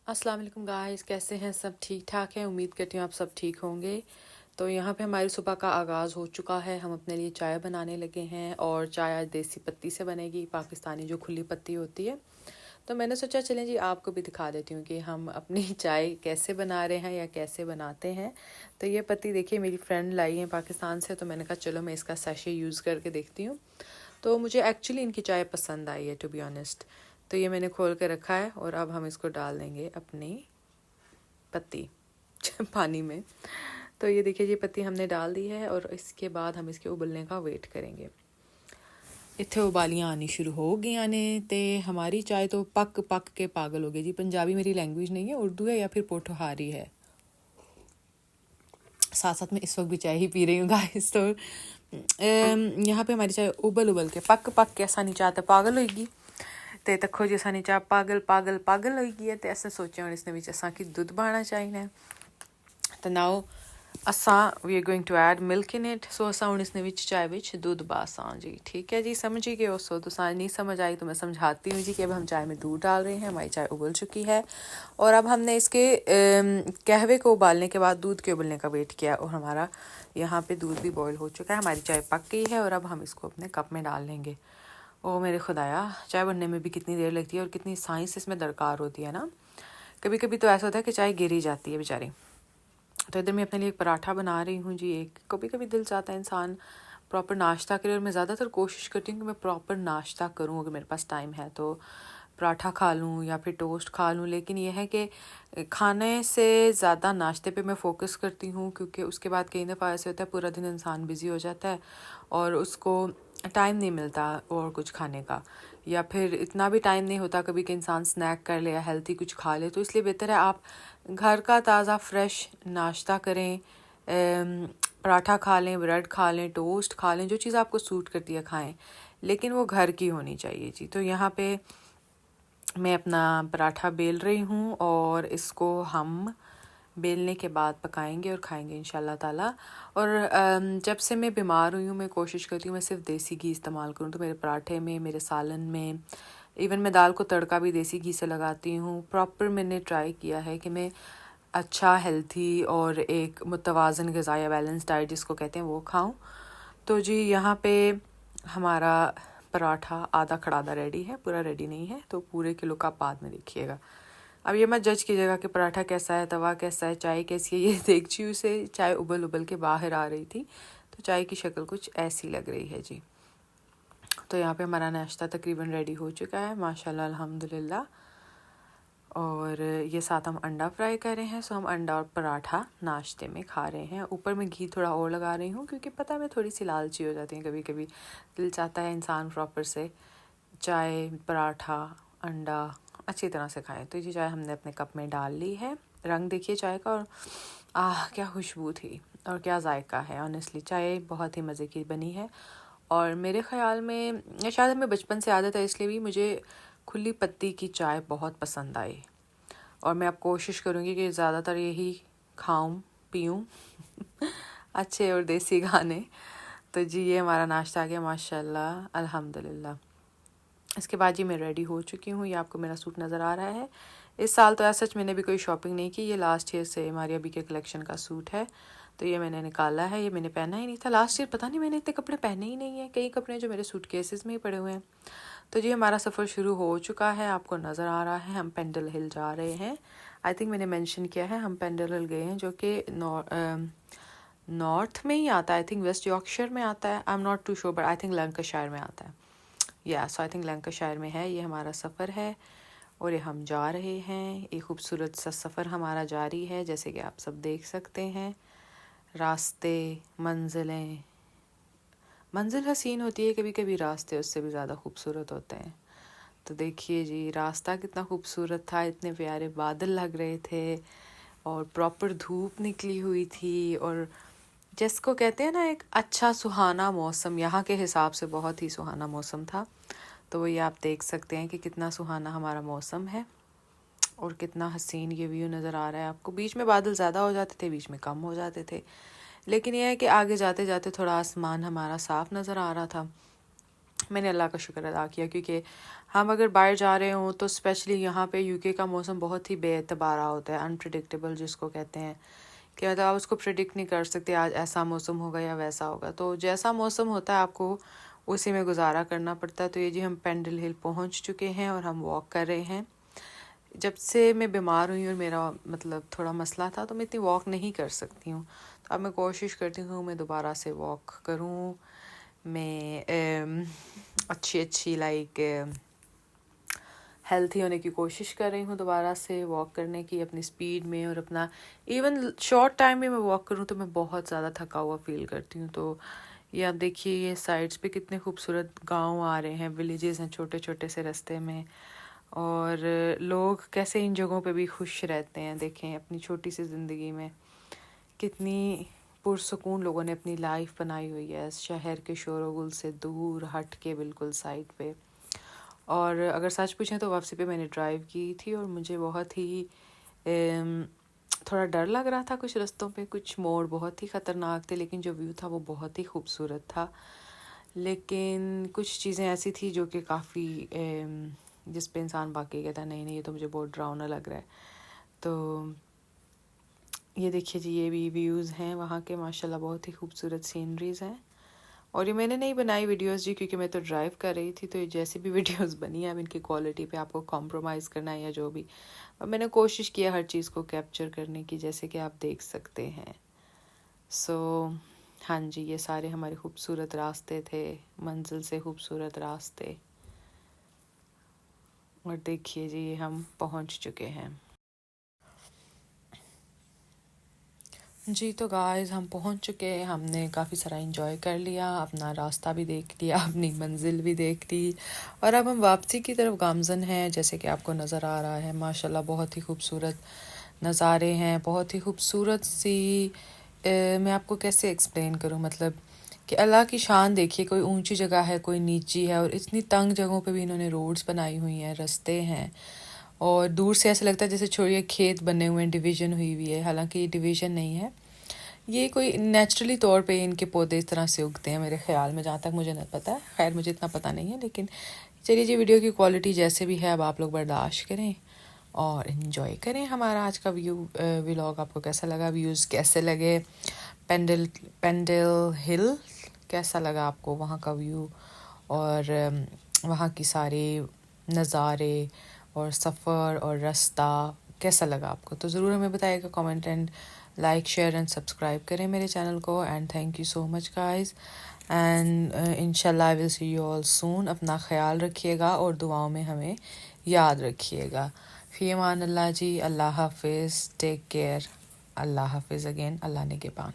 अस्सलाम वालेकुम गाइस, कैसे हैं सब? ठीक ठाक हैं। उम्मीद करती हूँ आप सब ठीक होंगे। तो यहाँ पे हमारी सुबह का आगाज़ हो चुका है। हम अपने लिए चाय बनाने लगे हैं और चाय आज देसी पत्ती से बनेगी, पाकिस्तानी जो खुली पत्ती होती है। तो मैंने सोचा चलें जी आपको भी दिखा देती हूँ कि हम अपनी चाय कैसे बना रहे हैं या कैसे बनाते हैं। तो ये पत्ती देखिए मेरी फ्रेंड लाई है पाकिस्तान से, तो मैंने कहा चलो मैं इसका सैशे यूज़ करके देखती हूँ। तो मुझे एक्चुअली इनकी चाय पसंद आई है टू बी ऑनेस्ट। तो ये मैंने खोल के रखा है और अब हम इसको डाल देंगे अपनी पत्ती पानी में। तो ये देखिए जी पत्ती हमने डाल दी है और इसके बाद हम इसके उबलने का वेट करेंगे। इत्थे उबालियां आनी शुरू हो गई ने ते हमारी चाय तो पक पक के पागल हो गई जी। पंजाबी मेरी लैंग्वेज नहीं है, उर्दू है या फिर पोठोहारी है। साथ साथ में इस वक्त भी चाय ही पी रही हूँ गाइस। तो यहाँ पे हमारी चाय उबल उबल के पक पक के सानी चाय तो पागल होगी। ते तखो जी सानी चाय पागल पागल पागल होगी है। तो ऐसे सोचे और इसने विच असा कि दुध पाना चाहिए। तो नाउ असा we are going to add milk in it. So असा हूँ इसने विच चाय विच दूध बासा जी। ठीक है जी, समझी गए हो। सो तो नहीं समझ आई तो मैं समझाती हूँ जी कि अब हम चाय में दूध डाल रहे हैं। हमारी चाय उबल चुकी है और अब हमने इसके कहवे को उबालने के बाद दूध के उबलने का वेट किया और हमारा यहाँ पे दूध भी बॉयल हो चुका है। हमारी चाय पक गई है और अब हम इसको अपने कप में डाल लेंगे। ओ मेरे खुदाया, चाय बनने में भी कितनी देर लगती है और कितनी साइंस इसमें दरकार होती है ना। कभी कभी तो ऐसा होता है कि चाय गिरी जाती है बेचारी। तो इधर मैं अपने लिए एक पराठा बना रही हूँ जी। एक कभी कभी दिल चाहता है इंसान प्रॉपर नाश्ता करे और मैं ज़्यादातर कोशिश करती हूँ कि मैं प्रॉपर नाश्ता करूँ अगर मेरे पास टाइम है तो पराठा खा लूँ या फिर टोस्ट खा लूँ। लेकिन यह है कि खाने से ज़्यादा नाश्ते पे मैं फ़ोकस करती हूँ, क्योंकि उसके बाद कई दफ़ा ऐसे होता है पूरा दिन इंसान बिज़ी हो जाता है और उसको टाइम नहीं मिलता और कुछ खाने का, या फिर इतना भी टाइम नहीं होता कभी कि इंसान स्नैक कर ले या हेल्थी कुछ खा ले। तो इसलिए बेहतर है आप घर का ताज़ा फ्रेश नाश्ता करें, पराठा खा लें, ब्रेड खा लें, टोस्ट खा लें, जो चीज़ आपको सूट करती है खाएं, लेकिन वो घर की होनी चाहिए जी। तो यहाँ पे मैं अपना पराठा बेल रही हूँ और इसको हम बेलने के बाद पकाएंगे और खाएंगे इंशाल्लाह ताला। और जब से मैं बीमार हुई हूँ मैं कोशिश करती हूँ मैं सिर्फ देसी घी इस्तेमाल करूँ। तो मेरे पराठे में, मेरे सालन में, इवन मैं दाल को तड़का भी देसी घी से लगाती हूँ। प्रॉपर मैंने ट्राई किया है कि मैं अच्छा हेल्थी और एक मुतवाज़न ग़िज़ा या बैलेंस डाइट जिसको कहते हैं वो खाऊं। तो जी यहाँ पे हमारा पराठा आधा खड़ादा रेडी है, पूरा रेडी नहीं है, तो पूरे किलो का बाद में देखिएगा। अब ये मत जज कीजिएगा कि पराठा कैसा है, तवा कैसा है, चाय कैसी है। ये देगची से चाय उबल उबल के बाहर आ रही थी तो चाय की शक्ल कुछ ऐसी लग रही है जी। तो यहाँ पे हमारा नाश्ता तकरीबन रेडी हो चुका है माशाल्लाह अल्हम्दुलिल्लाह। और ये साथ हम अंडा फ्राई कर रहे हैं। सो हम अंडा और पराठा नाश्ते में खा रहे हैं। ऊपर मैं घी थोड़ा और लगा रही हूँ क्योंकि पता है मैं थोड़ी सी लालची हो जाती हूँ कभी कभी। दिल चाहता है इंसान प्रॉपर से चाय, पराठा, अंडा अच्छी तरह से खाएं। तो ये चाय हमने अपने कप में डाल ली है। रंग देखिए चाय का, और क्या खुशबू थी और क्या जायका है। ऑनेस्टली चाय बहुत ही मज़े की बनी है और मेरे ख़्याल में शायद हमें बचपन से आदत है इसलिए भी मुझे खुली पत्ती की चाय बहुत पसंद आई और मैं अब कोशिश करूँगी कि ज़्यादातर यही खाऊं पीऊं अच्छे और देसी गाने। तो जी ये हमारा नाश्ता आ गया माशाल्लाह अल्हम्दुलिल्लाह। इसके बाद जी मैं रेडी हो चुकी हूँ। ये आपको मेरा सूट नज़र आ रहा है। इस साल तो ऐसा सच मैंने भी कोई शॉपिंग नहीं की। ये लास्ट ईयर से हमारी अभी के कलेक्शन का सूट है। तो ये मैंने निकाला है, ये मैंने पहना ही नहीं था लास्ट ईयर। पता नहीं मैंने इतने कपड़े पहने ही नहीं है, कई कपड़े जो मेरे सूट केसेस में ही पड़े हुए हैं। तो जी हमारा सफ़र शुरू हो चुका है, आपको नज़र आ रहा है। हम पेंडल हिल जा रहे हैं। आई थिंक मैंने मेंशन किया है हम पेंडल हिल गए हैं, जो कि नॉर्थ में ही आता है। आई थिंक वेस्ट यॉर्कशायर में आता है, I am not too sure, but I think Lancashire में आता है। या सो आई थिंक लैंकाशायर में है। ये हमारा सफ़र है और ये हम जा रहे हैं। एक खूबसूरत सा सफ़र हमारा जारी है, जैसे कि आप सब देख सकते हैं। रास्ते, मंजिलें, मंजिल हसीन होती है कभी कभी, रास्ते उससे भी ज़्यादा खूबसूरत होते हैं। तो देखिए जी रास्ता कितना खूबसूरत था, इतने प्यारे बादल लग रहे थे और प्रॉपर धूप निकली हुई थी और जिसको कहते हैं ना एक अच्छा सुहाना मौसम, यहाँ के हिसाब से बहुत ही सुहाना मौसम था। तो वही आप देख सकते हैं कि कितना सुहाना हमारा मौसम है और कितना हसीन ये व्यू नज़र आ रहा है आपको। बीच में बादल ज़्यादा हो जाते थे, बीच में कम हो जाते थे, लेकिन यह है कि आगे जाते जाते थोड़ा आसमान हमारा साफ़ नज़र आ रहा था। मैंने अल्लाह का शुक्र अदा किया, क्योंकि हम अगर बाहर जा रहे हों तो स्पेशली यहाँ पे यूके का मौसम बहुत ही बेतबारा होता है, अनप्रिडिक्टेबल जिसको कहते हैं, कि मतलब आप उसको प्रिडिक्ट नहीं कर सकते आज ऐसा मौसम होगा या वैसा होगा। तो जैसा मौसम होता है आपको उसी में गुजारा करना पड़ता है। तो ये जी हम पेंडल हिल पहुँच चुके हैं और हम वॉक कर रहे हैं। जब से मैं बीमार हुई और मेरा मतलब थोड़ा मसला था तो मैं इतनी वॉक नहीं कर सकती हूँ, तो अब मैं कोशिश करती हूँ मैं दोबारा से वॉक करूँ। मैं अच्छी लाइक हेल्थी होने की कोशिश कर रही हूँ, दोबारा से वॉक करने की अपनी स्पीड में, और अपना इवन शॉर्ट टाइम में मैं वॉक करूँ तो मैं बहुत ज़्यादा थका हुआ फील करती हूँ। तो ये आप देखिए ये साइड्स पे कितने खूबसूरत गांव आ रहे हैं, विलेजेस हैं छोटे छोटे से रास्ते में, और लोग कैसे इन जगहों पे भी खुश रहते हैं। देखें अपनी छोटी सी ज़िंदगी में कितनी पुरसुकून लोगों ने अपनी लाइफ बनाई हुई है, शहर के शोरगुल से दूर हट के बिल्कुल साइड पे। और अगर सच पूछें तो वापसी पे मैंने ड्राइव की थी और मुझे बहुत ही थोड़ा डर लग रहा था कुछ रास्तों पे, कुछ मोड़ बहुत ही ख़तरनाक थे, लेकिन जो व्यू था वो बहुत ही खूबसूरत था। लेकिन कुछ चीज़ें ऐसी थी जो कि काफ़ी जिस पे इंसान बाकी कहता है नहीं ये तो मुझे बहुत डरावना लग रहा है। तो ये देखिए जी ये भी व्यूज़ हैं वहाँ के, माशाल्लाह बहुत ही खूबसूरत सीनरीज़ हैं। और ये मैंने नहीं बनाई वीडियोस जी, क्योंकि मैं तो ड्राइव कर रही थी, तो ये जैसी भी वीडियोस बनी है अब इनकी क्वालिटी पे आपको कॉम्प्रोमाइज़ करना है या जो भी, और मैंने कोशिश किया हर चीज़ को कैप्चर करने की, जैसे कि आप देख सकते हैं। हाँ जी ये सारे हमारे खूबसूरत रास्ते थे, मंजिल से खूबसूरत रास्ते। और देखिए जी हम पहुंच चुके हैं। जी तो गाइस हम पहुंच चुके हैं, हमने काफ़ी सारा इंजॉय कर लिया, अपना रास्ता भी देख लिया, अपनी मंजिल भी देख ली, और अब हम वापसी की तरफ गामज़न हैं। जैसे कि आपको नज़र आ रहा है माशाल्लाह बहुत ही खूबसूरत नज़ारे हैं, बहुत ही खूबसूरत सी मैं आपको कैसे एक्सप्लेन करूं, मतलब कि अल्लाह की शान देखिए, कोई ऊंची जगह है कोई नीची है, और इतनी तंग जगहों पे भी इन्होंने रोड्स बनाई हुई हैं, रास्ते हैं, और दूर से ऐसा लगता है जैसे छोड़िए खेत बने हुए हैं, डिवीज़न हुई हुई है, हालांकि ये डिवीज़न नहीं है, ये कोई नेचुरली तौर पे इनके पौधे इस तरह से उगते हैं मेरे ख्याल में, जहाँ तक मुझे नहीं पता है, खैर मुझे इतना पता नहीं है। लेकिन चलिए जी वीडियो की क्वालिटी जैसे भी है अब आप लोग बर्दाश्त करें और इन्जॉय करें हमारा आज का व्लॉग। आपको कैसा लगा, व्यूज़ कैसे लगे, पेंडल हिल कैसा लगा आपको, वहाँ का व्यू और वहाँ की सारे नज़ारे और सफ़र और रास्ता कैसा लगा आपको, तो ज़रूर हमें बताइएगा comment and like share and subscribe करें मेरे चैनल को। And thank you so much guys, and इंशाल्लाह I will see you all soon. अपना ख्याल रखिएगा और दुआओं में हमें याद रखिएगा। फ़ी अमान अल्लाह जी, अल्लाह हाफिज़, टेक केयर, अल्लाह हाफिज़ अगेन, अल्लाह निगहबान।